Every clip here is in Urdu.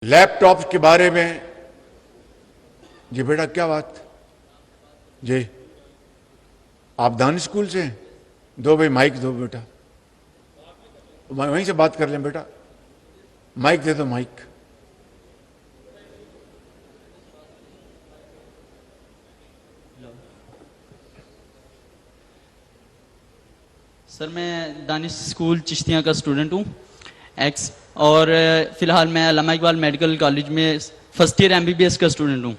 لیپ ٹاپ کے بارے میں جی بیٹا کیا بات جی آپ دانش اسکول سے ہیں دو بھائی مائک دو بیٹا وہیں سے بات کر لیں بیٹا مائک دے دو مائک سر میں دانش اسکول چشتیاں کا اسٹوڈنٹ ہوں ایکس اور فی الحال میں علامہ اقبال میڈیکل کالج میں فرسٹ ایئر MBBS کا اسٹوڈنٹ ہوں.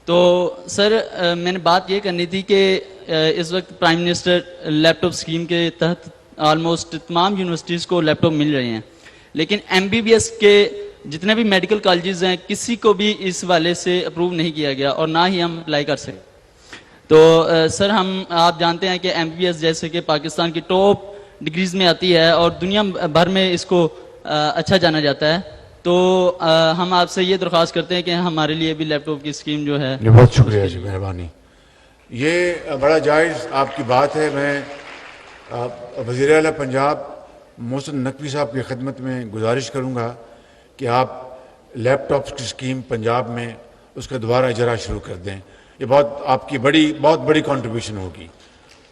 تو سر میں نے بات یہ کرنی تھی کہ اس وقت پرائم منسٹر لیپ ٹاپ اسکیم کے تحت آلموسٹ تمام یونیورسٹیز کو لیپ ٹاپ مل رہے ہیں, لیکن MBBS کے جتنے بھی میڈیکل کالجز ہیں کسی کو بھی اس والے سے اپروو نہیں کیا گیا اور نہ ہی ہم اپلائی کر سکتے. تو سر آپ جانتے ہیں کہ MBBS جیسے کہ پاکستان کی ٹاپ ڈگریز میں آتی ہے اور دنیا بھر میں اس کو اچھا جانا جاتا ہے, تو ہم آپ سے یہ درخواست کرتے ہیں کہ ہمارے لیے بھی لیپ ٹاپ کی اسکیم جو ہے. بہت شکریہ جی, مہربانی. یہ بڑا جائز آپ کی بات ہے. میں وزیر اعلیٰ پنجاب محسن نقوی صاحب کی خدمت میں گزارش کروں گا کہ آپ لیپ ٹاپ کی اسکیم پنجاب میں اس کا دوبارہ اجرا شروع کر دیں. یہ آپ کی بہت بڑی کنٹریبیوشن ہوگی.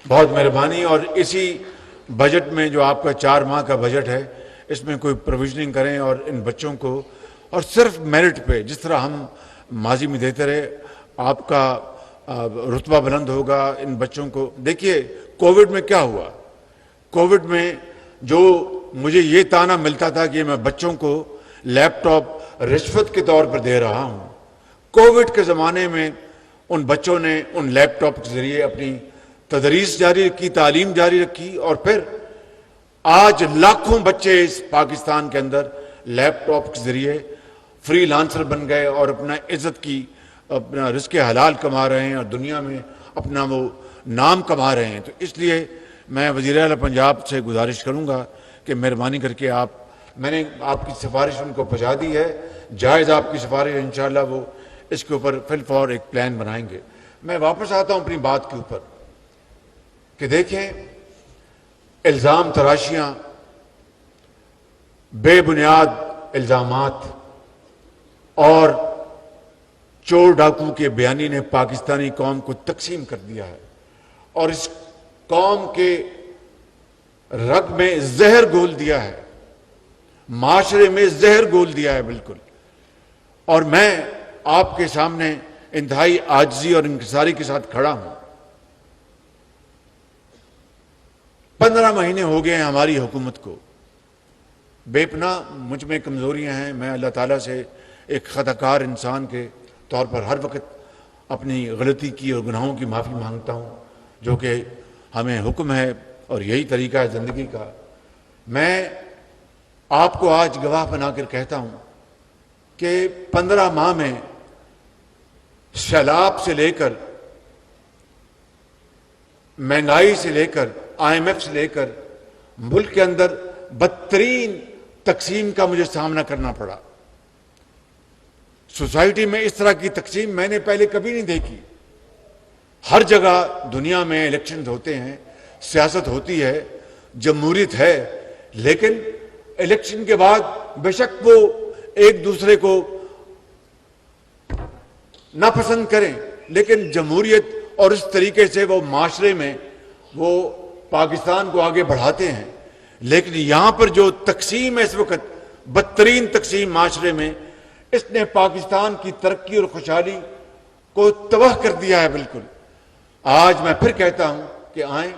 بہت مہربانی. اور اسی بجٹ میں جو آپ کا 4 ماہ کا بجٹ ہے اس میں کوئی پروویژننگ کریں اور ان بچوں کو, اور صرف میرٹ پہ جس طرح ہم ماضی میں دیتے رہے, آپ کا رتبہ بلند ہوگا ان بچوں کو. دیکھیے کووڈ میں کیا ہوا. کووڈ میں جو مجھے یہ تانا ملتا تھا کہ میں بچوں کو لیپ ٹاپ رشوت کے طور پر دے رہا ہوں, کووڈ کے زمانے میں ان بچوں نے ان لیپ ٹاپ کے ذریعے اپنی تدریس جاری رکھی, تعلیم جاری رکھی, اور پھر آج لاکھوں بچے اس پاکستان کے اندر لیپ ٹاپ کے ذریعے فری لانسر بن گئے اور اپنا عزت کی اپنا رزق حلال کما رہے ہیں اور دنیا میں اپنا وہ نام کما رہے ہیں. تو اس لیے میں وزیر اعلیٰ پنجاب سے گزارش کروں گا کہ مہربانی کر کے میں نے آپ کی سفارش ان کو پہنچا دی ہے, جائز آپ کی سفارش, انشاءاللہ وہ اس کے اوپر فی الفور ایک پلان بنائیں گے. میں واپس آتا ہوں اپنی بات کے اوپر کہ دیکھیں الزام تراشیاں, بے بنیاد الزامات اور چور ڈاکو کے بیانی نے پاکستانی قوم کو تقسیم کر دیا ہے اور اس قوم کے رگ میں زہر گھول دیا ہے, معاشرے میں زہر گھول دیا ہے بالکل. اور میں آپ کے سامنے انتہائی عاجزی اور انکساری کے ساتھ کھڑا ہوں. 15 مہینے ہو گئے ہیں ہماری حکومت کو. بے پناہ مجھ میں کمزوریاں ہیں. میں اللہ تعالیٰ سے ایک خطا کار انسان کے طور پر ہر وقت اپنی غلطی کی اور گناہوں کی معافی مانگتا ہوں, جو کہ ہمیں حکم ہے اور یہی طریقہ ہے زندگی کا. میں آپ کو آج گواہ بنا کر کہتا ہوں کہ 15 ماہ میں سیلاب سے لے کر, مہنگائی سے لے کر, IMF سے لے کر ملک کے اندر بدترین تقسیم کا مجھے سامنا کرنا پڑا. سوسائٹی میں اس طرح کی تقسیم میں نے پہلے کبھی نہیں دیکھی. ہر جگہ دنیا میں الیکشنز ہوتے ہیں, سیاست ہوتی ہے, جمہوریت ہے, لیکن الیکشن کے بعد بے شک وہ ایک دوسرے کو ناپسند کریں, لیکن جمہوریت اور اس طریقے سے وہ معاشرے میں وہ پاکستان کو آگے بڑھاتے ہیں. لیکن یہاں پر جو تقسیم ہے اس وقت, بدترین تقسیم معاشرے میں, اس نے پاکستان کی ترقی اور خوشحالی کو تباہ کر دیا ہے بالکل. آج میں پھر کہتا ہوں کہ آئیں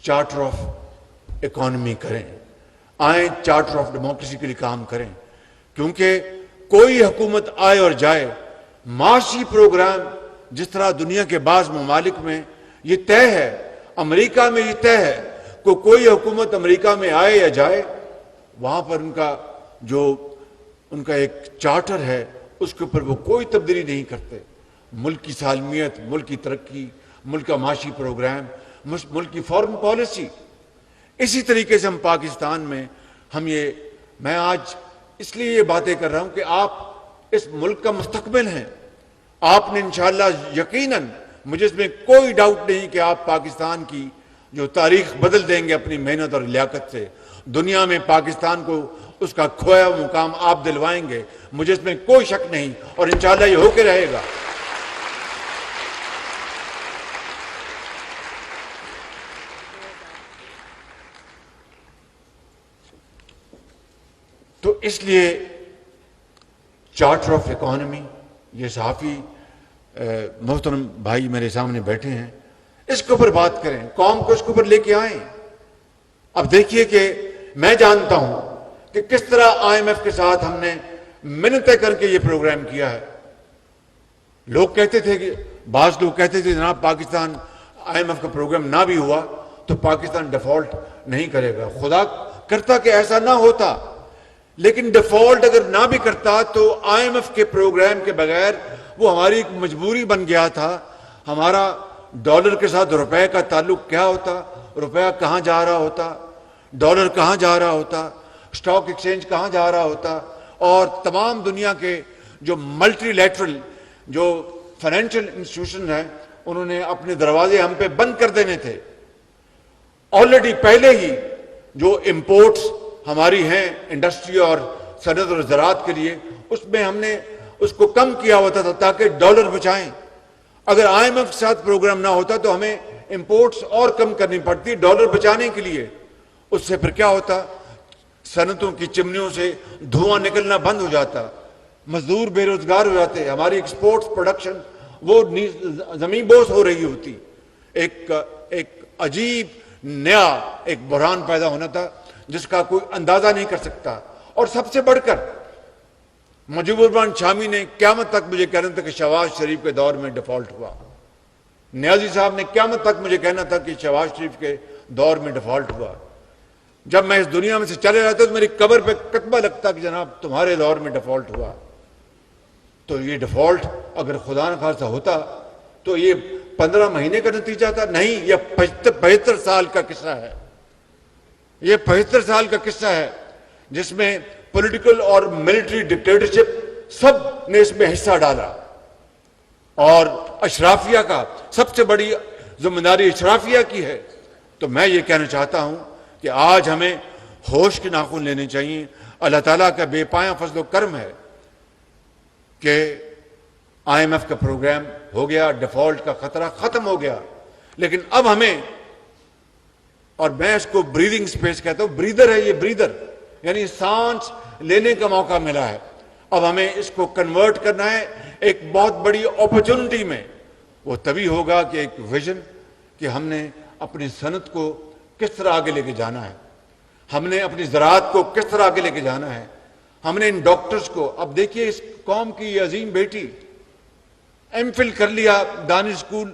چارٹر آف اکانومی کریں, آئیں چارٹر آف ڈیموکریسی کے لیے کام کریں, کیونکہ کوئی حکومت آئے اور جائے, معاشی پروگرام جس طرح دنیا کے بعض ممالک میں یہ طے ہے, امریکہ میں یہ طے ہے کہ کوئی حکومت امریکہ میں آئے یا جائے, وہاں پر ان کا ایک چارٹر ہے, اس کے اوپر وہ کوئی تبدیلی نہیں کرتے. ملک کی سالمیت, ملک کی ترقی, ملک کا معاشی پروگرام, ملک کی فارن پالیسی, اسی طریقے سے ہم پاکستان میں میں آج اس لیے یہ باتیں کر رہا ہوں کہ آپ اس ملک کا مستقبل ہیں. آپ نے انشاءاللہ یقیناً, مجھے اس میں کوئی ڈاؤٹ نہیں کہ آپ پاکستان کی جو تاریخ بدل دیں گے اپنی محنت اور لیاقت سے. دنیا میں پاکستان کو اس کا کھویا ہوا مقام آپ دلوائیں گے، مجھے اس میں کوئی شک نہیں، اور انشاءاللہ یہ ہو کے رہے گا۔ تو اس لیے چارٹر آف اکانومی، یہ صحافی محترم بھائی میرے سامنے بیٹھے ہیں، اس کے اوپر بات کریں، قوم کو اس کے اوپر لے کے آئیں۔ اب دیکھیے کہ میں جانتا ہوں کہ کس طرح آئی ایم ایف کے ساتھ ہم نے منتیں کر کے یہ پروگرام کیا ہے۔ لوگ کہتے تھے کہ بعض لوگ کہتے تھے جناب پاکستان آئی ایم ایف کا پروگرام نہ بھی ہوا تو پاکستان ڈیفالٹ نہیں کرے گا۔ خدا کرتا کہ ایسا نہ ہوتا، لیکن ڈیفالٹ اگر نہ بھی کرتا تو آئی ایم ایف کے پروگرام کے بغیر وہ ہماری ایک مجبوری بن گیا تھا۔ ہمارا ڈالر کے ساتھ روپے کا تعلق کیا ہوتا، روپیہ کہاں جا رہا ہوتا، ڈالر کہاں جا رہا ہوتا، اسٹاک ایکسچینج کہاں جا رہا ہوتا، اور تمام دنیا کے جو ملٹی لیٹرل جو فائنینشیل انسٹیٹیوشن ہیں انہوں نے اپنے دروازے ہم پہ بند کر دینے تھے۔ آلریڈی پہلے ہی جو امپورٹس ہماری ہیں انڈسٹری اور صنعت اور زراعت کے لیے، اس میں ہم نے اس کو کم کیا ہوتا تھا تاکہ ڈالر بچائیں۔ اگر آئی ایم ایف کے ساتھ پروگرام نہ ہوتا تو ہمیں امپورٹس اور کم کرنی پڑتی ڈالر بچانے کے لیے۔ اس سے پھر کیا ہوتا، صنعتوں کی چمنیوں سے دھواں نکلنا بند ہو جاتا، مزدور بے روزگار ہو جاتے، ہماری ایکسپورٹس پروڈکشن وہ زمین بوس ہو رہی ہوتی۔ ایک عجیب نیا ایک بحران پیدا ہونا تھا جس کا کوئی اندازہ نہیں کر سکتا۔ اور سب سے بڑھ کر مجیب الرحمان شامی نے قیامت تک مجھے کہنا تھا کہ شہباز شریف کے دور میں ڈیفالٹ ہوا، نیازی صاحب نے قیامت تک مجھے کہنا تھا کہ شہباز شریف کے دور میں ڈیفالٹ ہوا۔ جب میں اس دنیا میں سے چلے جاتا تو میری قبر پہ کتبہ لگتا کہ جناب تمہارے دور میں ڈیفالٹ ہوا۔ تو یہ ڈیفالٹ اگر خدا نخواستہ ہوتا تو یہ 15 مہینے کا نتیجہ تھا؟ نہیں، یہ 75 سال کا قصہ ہے۔ یہ 75 سال کا قصہ ہے جس میں پولیٹیکل اور ملٹری ڈکٹیٹرشپ سب نے اس میں حصہ ڈالا، اور اشرافیہ کا سب سے بڑی ذمہ داری اشرافیہ کی ہے۔ تو میں یہ کہنا چاہتا ہوں کہ آج ہمیں ہوش کے ناخن لینے چاہیے۔ اللہ تعالیٰ کا بے پایاں فضل و کرم ہے کہ آئی ایم ایف کا پروگرام ہو گیا، ڈیفالٹ کا خطرہ ختم ہو گیا، لیکن اب ہمیں، اور میں اس کو بریدنگ سپیس کہتا ہوں، بریدر ہے یہ، بریدر یعنی سانس لینے کا موقع ملا ہے۔ اب ہمیں اس کو کنورٹ کرنا ہے ایک بہت بڑی اپرچونٹی میں۔ وہ تبھی ہوگا کہ ایک ویژن کہ ہم نے اپنی صنعت کو کس طرح آگے لے کے جانا ہے، ہم نے اپنی زراعت کو کس طرح آگے لے کے جانا ہے، ہم نے ان ڈاکٹرز کو، اب دیکھیے اس قوم کی یہ عظیم بیٹی ایم فل کر لیا دانش اسکول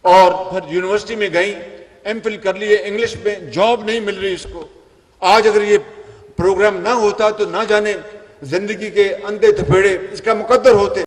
اور پھر یونیورسٹی میں گئی، ایم فل کر لیے انگلش میں، جاب نہیں مل رہی اس کو۔ آج اگر یہ پروگرام نہ ہوتا تو نہ جانے زندگی کے اندھے تھپیڑے اس کا مقدر ہوتے۔